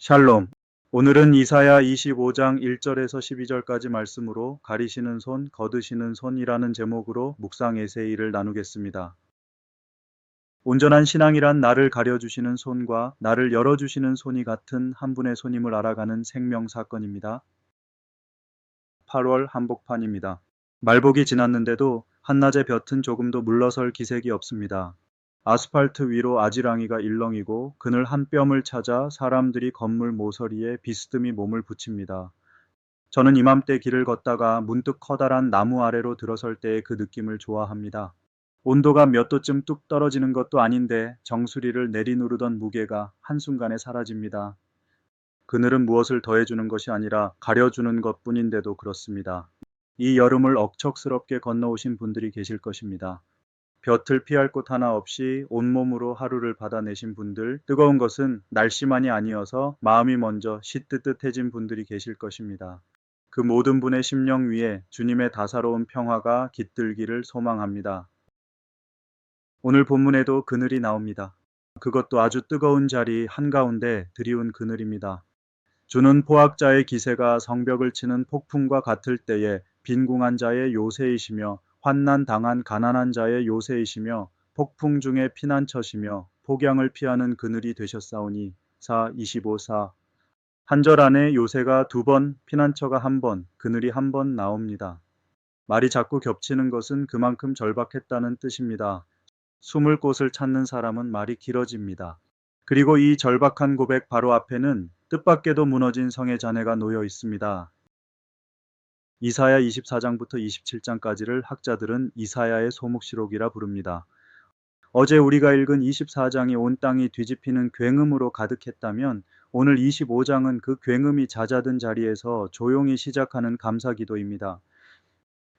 샬롬. 오늘은 이사야 25장 1절에서 12절까지 말씀으로 가리시는 손, 거두시는 손이라는 제목으로 묵상 에세이를 나누겠습니다. 온전한 신앙이란 나를 가려주시는 손과 나를 열어주시는 손이 같은 한 분의 손임을 알아가는 생명 사건입니다. 8월 한복판입니다. 말복이 지났는데도 한낮의 볕은 조금도 물러설 기색이 없습니다. 아스팔트 위로 아지랑이가 일렁이고 그늘 한 뼘을 찾아 사람들이 건물 모서리에 비스듬히 몸을 붙입니다. 저는 이맘때 길을 걷다가 문득 커다란 나무 아래로 들어설 때의 그 느낌을 좋아합니다. 온도가 몇 도쯤 뚝 떨어지는 것도 아닌데 정수리를 내리누르던 무게가 한순간에 사라집니다. 그늘은 무엇을 더해주는 것이 아니라 가려주는 것뿐인데도 그렇습니다. 이 여름을 억척스럽게 건너오신 분들이 계실 것입니다. 볕을 피할 곳 하나 없이 온몸으로 하루를 받아내신 분들, 뜨거운 것은 날씨만이 아니어서 마음이 먼저 시뜨뜻해진 분들이 계실 것입니다. 그 모든 분의 심령 위에 주님의 다사로운 평화가 깃들기를 소망합니다. 오늘 본문에도 그늘이 나옵니다. 그것도 아주 뜨거운 자리 한가운데 드리운 그늘입니다. 주는 포악자의 기세가 성벽을 치는 폭풍과 같을 때에 빈궁한 자의 요새이시며 환난 당한 가난한 자의 요새이시며 폭풍 중에 피난처시며 폭양을 피하는 그늘이 되셨사오니 4:25 한 절 안에 요새가 2번, 피난처가 1번, 그늘이 1번 나옵니다. 말이 자꾸 겹치는 것은 그만큼 절박했다는 뜻입니다. 숨을 곳을 찾는 사람은 말이 길어집니다. 그리고 이 절박한 고백 바로 앞에는 뜻밖에도 무너진 성의 잔해가 놓여 있습니다. 이사야 24장부터 27장까지를 학자들은 이사야의 소묵시록이라 부릅니다. 어제 우리가 읽은 24장이 온 땅이 뒤집히는 굉음으로 가득했다면 오늘 25장은 그 굉음이 잦아든 자리에서 조용히 시작하는 감사기도입니다.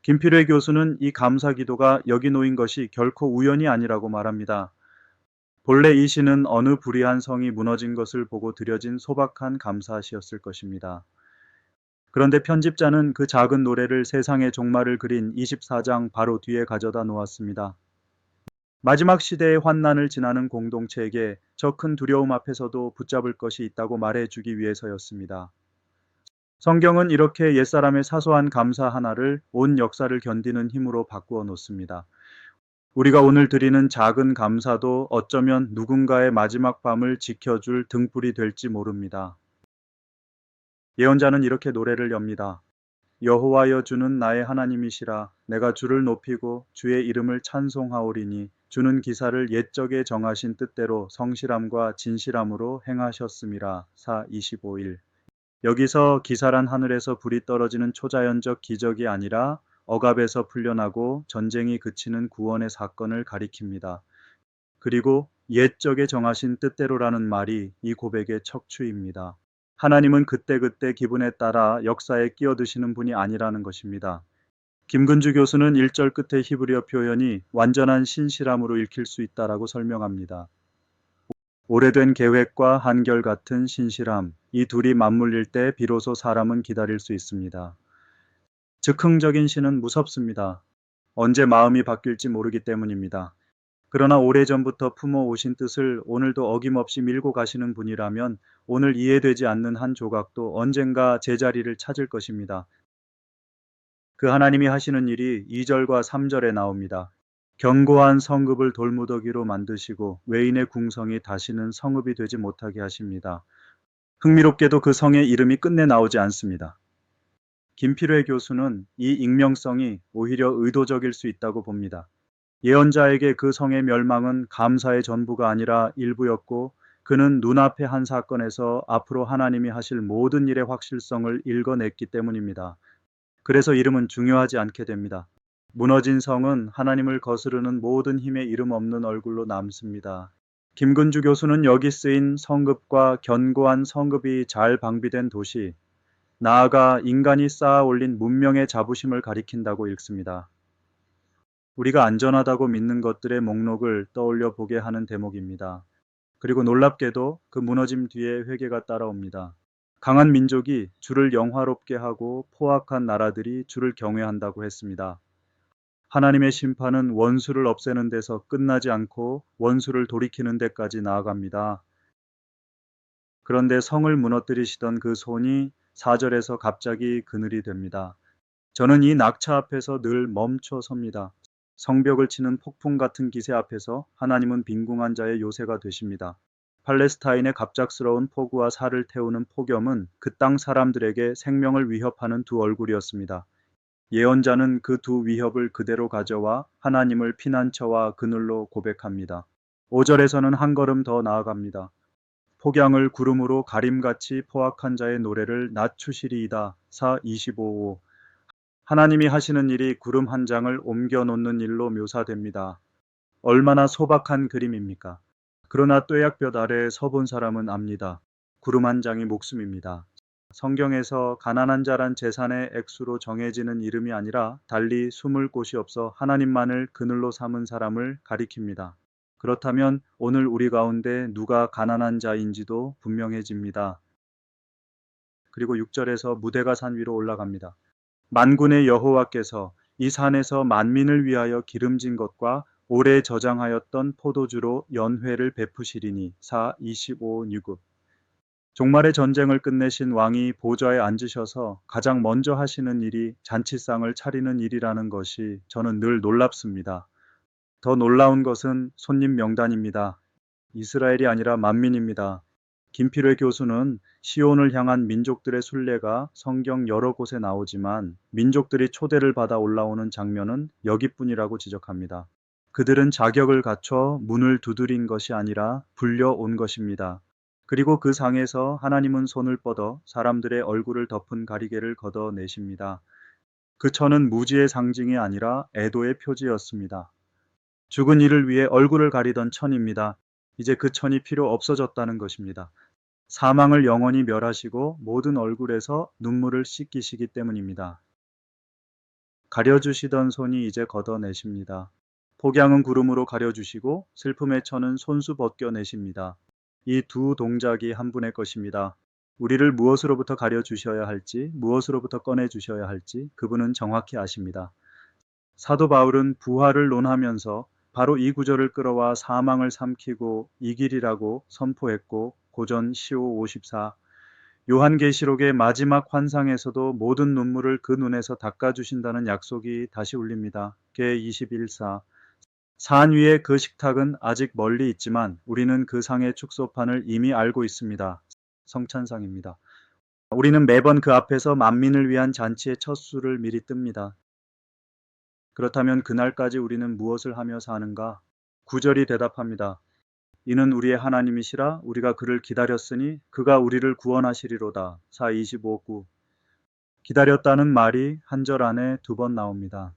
김필회 교수는 이 감사기도가 여기 놓인 것이 결코 우연이 아니라고 말합니다. 본래 이 시는 어느 불의한 성이 무너진 것을 보고 드려진 소박한 감사시였을 것입니다. 그런데 편집자는 그 작은 노래를 세상의 종말을 그린 24장 바로 뒤에 가져다 놓았습니다. 마지막 시대의 환난을 지나는 공동체에게 저 큰 두려움 앞에서도 붙잡을 것이 있다고 말해주기 위해서였습니다. 성경은 이렇게 옛사람의 사소한 감사 하나를 온 역사를 견디는 힘으로 바꾸어 놓습니다. 우리가 오늘 드리는 작은 감사도 어쩌면 누군가의 마지막 밤을 지켜줄 등불이 될지 모릅니다. 예언자는 이렇게 노래를 엽니다. 여호와여 주는 나의 하나님이시라. 내가 주를 높이고 주의 이름을 찬송하오리니 주는 기사를 옛적에 정하신 뜻대로 성실함과 진실함으로 행하셨음이라. 4:25 여기서 기사란 하늘에서 불이 떨어지는 초자연적 기적이 아니라 억압에서 풀려나고 전쟁이 그치는 구원의 사건을 가리킵니다. 그리고 옛적에 정하신 뜻대로라는 말이 이 고백의 척추입니다. 하나님은 그때그때 기분에 따라 역사에 끼어드시는 분이 아니라는 것입니다. 김근주 교수는 1절 끝의 히브리어 표현이 완전한 신실함으로 읽힐 수 있다라고 설명합니다. 오래된 계획과 한결같은 신실함, 이 둘이 맞물릴 때 비로소 사람은 기다릴 수 있습니다. 즉흥적인 신은 무섭습니다. 언제 마음이 바뀔지 모르기 때문입니다. 그러나 오래전부터 품어오신 뜻을 오늘도 어김없이 밀고 가시는 분이라면 오늘 이해되지 않는 한 조각도 언젠가 제자리를 찾을 것입니다. 그 하나님이 하시는 일이 2절과 3절에 나옵니다. 견고한 성읍을 돌무더기로 만드시고 외인의 궁성이 다시는 성읍이 되지 못하게 하십니다. 흥미롭게도 그 성의 이름이 끝내 나오지 않습니다. 김필회 교수는 이 익명성이 오히려 의도적일 수 있다고 봅니다. 예언자에게 그 성의 멸망은 감사의 전부가 아니라 일부였고 그는 눈앞의 한 사건에서 앞으로 하나님이 하실 모든 일의 확실성을 읽어냈기 때문입니다. 그래서 이름은 중요하지 않게 됩니다. 무너진 성은 하나님을 거스르는 모든 힘의 이름 없는 얼굴로 남습니다. 김근주 교수는 여기 쓰인 성읍과 견고한 성읍이 잘 방비된 도시, 나아가 인간이 쌓아 올린 문명의 자부심을 가리킨다고 읽습니다. 우리가 안전하다고 믿는 것들의 목록을 떠올려 보게 하는 대목입니다. 그리고 놀랍게도 그 무너짐 뒤에 회개가 따라옵니다. 강한 민족이 주를 영화롭게 하고 포악한 나라들이 주를 경외한다고 했습니다. 하나님의 심판은 원수를 없애는 데서 끝나지 않고 원수를 돌이키는 데까지 나아갑니다. 그런데 성을 무너뜨리시던 그 손이 4절에서 갑자기 그늘이 됩니다. 저는 이 낙차 앞에서 늘 멈춰 섭니다. 성벽을 치는 폭풍 같은 기세 앞에서 하나님은 빈궁한 자의 요새가 되십니다. 팔레스타인의 갑작스러운 폭우와 살을 태우는 폭염은 그 땅 사람들에게 생명을 위협하는 두 얼굴이었습니다. 예언자는 그 두 위협을 그대로 가져와 하나님을 피난처와 그늘로 고백합니다. 5절에서는 한 걸음 더 나아갑니다. 폭양을 구름으로 가림같이 포악한 자의 노래를 낮추시리이다. 사 25호. 하나님이 하시는 일이 구름 한 장을 옮겨 놓는 일로 묘사됩니다. 얼마나 소박한 그림입니까? 그러나 뙤약볕 아래 서본 사람은 압니다. 구름 한 장이 목숨입니다. 성경에서 가난한 자란 재산의 액수로 정해지는 이름이 아니라 달리 숨을 곳이 없어 하나님만을 그늘로 삼은 사람을 가리킵니다. 그렇다면 오늘 우리 가운데 누가 가난한 자인지도 분명해집니다. 그리고 6절에서 무대가 산 위로 올라갑니다. 만군의 여호와께서 이 산에서 만민을 위하여 기름진 것과 오래 저장하였던 포도주로 연회를 베푸시리니. 사 25 유급. 종말의 전쟁을 끝내신 왕이 보좌에 앉으셔서 가장 먼저 하시는 일이 잔치상을 차리는 일이라는 것이 저는 늘 놀랍습니다. 더 놀라운 것은 손님 명단입니다. 이스라엘이 아니라 만민입니다. 김필회 교수는 시온을 향한 민족들의 순례가 성경 여러 곳에 나오지만 민족들이 초대를 받아 올라오는 장면은 여기뿐이라고 지적합니다. 그들은 자격을 갖춰 문을 두드린 것이 아니라 불려온 것입니다. 그리고 그 상에서 하나님은 손을 뻗어 사람들의 얼굴을 덮은 가리개를 걷어내십니다. 그 천은 무지의 상징이 아니라 애도의 표지였습니다. 죽은 이를 위해 얼굴을 가리던 천입니다. 이제 그 천이 필요 없어졌다는 것입니다. 사망을 영원히 멸하시고 모든 얼굴에서 눈물을 씻기시기 때문입니다. 가려주시던 손이 이제 걷어내십니다. 폭양은 구름으로 가려주시고 슬픔의 천은 손수 벗겨내십니다. 이 두 동작이 한 분의 것입니다. 우리를 무엇으로부터 가려주셔야 할지, 무엇으로부터 꺼내주셔야 할지 그분은 정확히 아십니다. 사도 바울은 부활을 논하면서 바로 이 구절을 끌어와 사망을 삼키고 이 길이라고 선포했고 고전 1554. 요한계시록의 마지막 환상에서도 모든 눈물을 그 눈에서 닦아주신다는 약속이 다시 울립니다. 개 21사. 산 위의 그 식탁은 아직 멀리 있지만 우리는 그 상의 축소판을 이미 알고 있습니다. 성찬상입니다. 우리는 매번 그 앞에서 만민을 위한 잔치의 첫 술을 미리 뜹니다. 그렇다면 그날까지 우리는 무엇을 하며 사는가? 9절이 대답합니다. 이는 우리의 하나님이시라 우리가 그를 기다렸으니 그가 우리를 구원하시리로다. 4:25-9. 기다렸다는 말이 한 절 안에 두 번 나옵니다.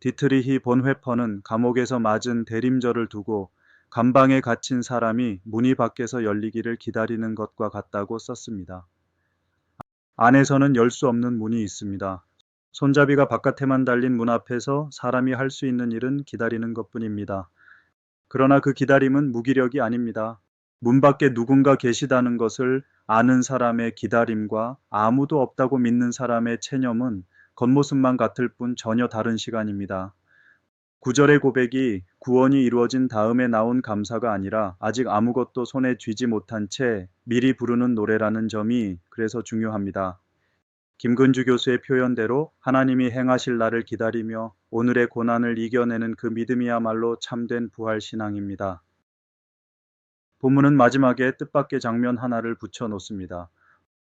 디트리히 본회퍼는 감옥에서 맞은 대림절을 두고 감방에 갇힌 사람이 문이 밖에서 열리기를 기다리는 것과 같다고 썼습니다. 안에서는 열 수 없는 문이 있습니다. 손잡이가 바깥에만 달린 문 앞에서 사람이 할 수 있는 일은 기다리는 것뿐입니다. 그러나 그 기다림은 무기력이 아닙니다. 문 밖에 누군가 계시다는 것을 아는 사람의 기다림과 아무도 없다고 믿는 사람의 체념은 겉모습만 같을 뿐 전혀 다른 시간입니다. 9절의 고백이 구원이 이루어진 다음에 나온 감사가 아니라 아직 아무것도 손에 쥐지 못한 채 미리 부르는 노래라는 점이 그래서 중요합니다. 김근주 교수의 표현대로 하나님이 행하실 날을 기다리며 오늘의 고난을 이겨내는 그 믿음이야말로 참된 부활신앙입니다. 본문은 마지막에 뜻밖의 장면 하나를 붙여 놓습니다.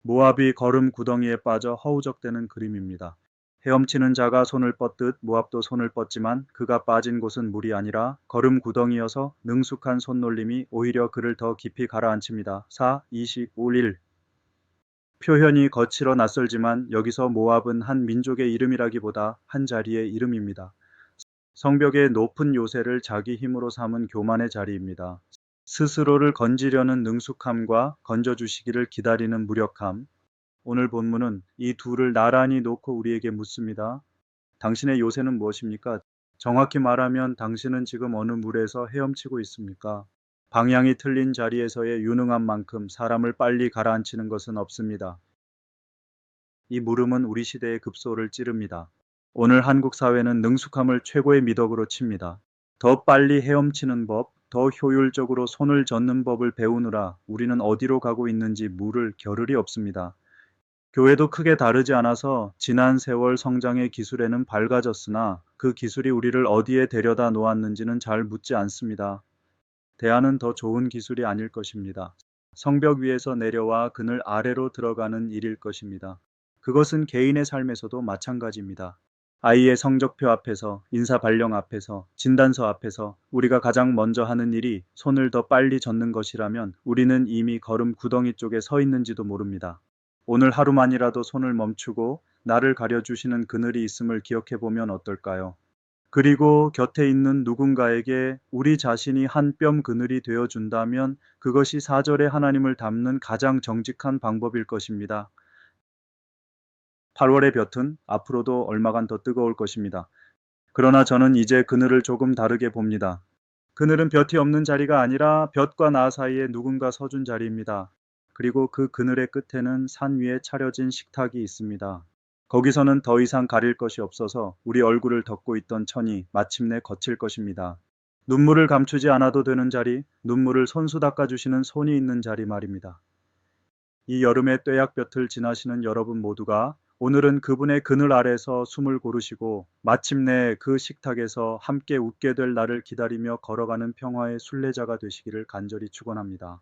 모압이 거름 구덩이에 빠져 허우적대는 그림입니다. 헤엄치는 자가 손을 뻗듯 모압도 손을 뻗지만 그가 빠진 곳은 물이 아니라 거름 구덩이여서 능숙한 손놀림이 오히려 그를 더 깊이 가라앉힙니다. 4:25-1. 표현이 거칠어 낯설지만 여기서 모압은 한 민족의 이름이라기보다 한 자리의 이름입니다. 성벽의 높은 요새를 자기 힘으로 삼은 교만의 자리입니다. 스스로를 건지려는 능숙함과 건져주시기를 기다리는 무력함. 오늘 본문은 이 둘을 나란히 놓고 우리에게 묻습니다. 당신의 요새는 무엇입니까? 정확히 말하면 당신은 지금 어느 물에서 헤엄치고 있습니까? 방향이 틀린 자리에서의 유능한 만큼 사람을 빨리 가라앉히는 것은 없습니다. 이 물음은 우리 시대의 급소를 찌릅니다. 오늘 한국 사회는 능숙함을 최고의 미덕으로 칩니다. 더 빨리 헤엄치는 법, 더 효율적으로 손을 젓는 법을 배우느라 우리는 어디로 가고 있는지 물을 겨를이 없습니다. 교회도 크게 다르지 않아서 지난 세월 성장의 기술에는 밝아졌으나 그 기술이 우리를 어디에 데려다 놓았는지는 잘 묻지 않습니다. 대안은 더 좋은 기술이 아닐 것입니다. 성벽 위에서 내려와 그늘 아래로 들어가는 일일 것입니다. 그것은 개인의 삶에서도 마찬가지입니다. 아이의 성적표 앞에서, 인사 발령 앞에서, 진단서 앞에서 우리가 가장 먼저 하는 일이 손을 더 빨리 젓는 것이라면 우리는 이미 걸음 구덩이 쪽에 서 있는지도 모릅니다. 오늘 하루만이라도 손을 멈추고 나를 가려주시는 그늘이 있음을 기억해 보면 어떨까요? 그리고 곁에 있는 누군가에게 우리 자신이 한 뼘 그늘이 되어 준다면 그것이 4절의 하나님을 닮는 가장 정직한 방법일 것입니다. 8월의 볕은 앞으로도 얼마간 더 뜨거울 것입니다. 그러나 저는 이제 그늘을 조금 다르게 봅니다. 그늘은 볕이 없는 자리가 아니라 볕과 나 사이에 누군가 서준 자리입니다. 그리고 그 그늘의 끝에는 산 위에 차려진 식탁이 있습니다. 거기서는 더 이상 가릴 것이 없어서 우리 얼굴을 덮고 있던 천이 마침내 거칠 것입니다. 눈물을 감추지 않아도 되는 자리, 눈물을 손수 닦아주시는 손이 있는 자리 말입니다. 이 여름의 뙤약볕을 지나시는 여러분 모두가 오늘은 그분의 그늘 아래서 숨을 고르시고 마침내 그 식탁에서 함께 웃게 될 날을 기다리며 걸어가는 평화의 순례자가 되시기를 간절히 축원합니다.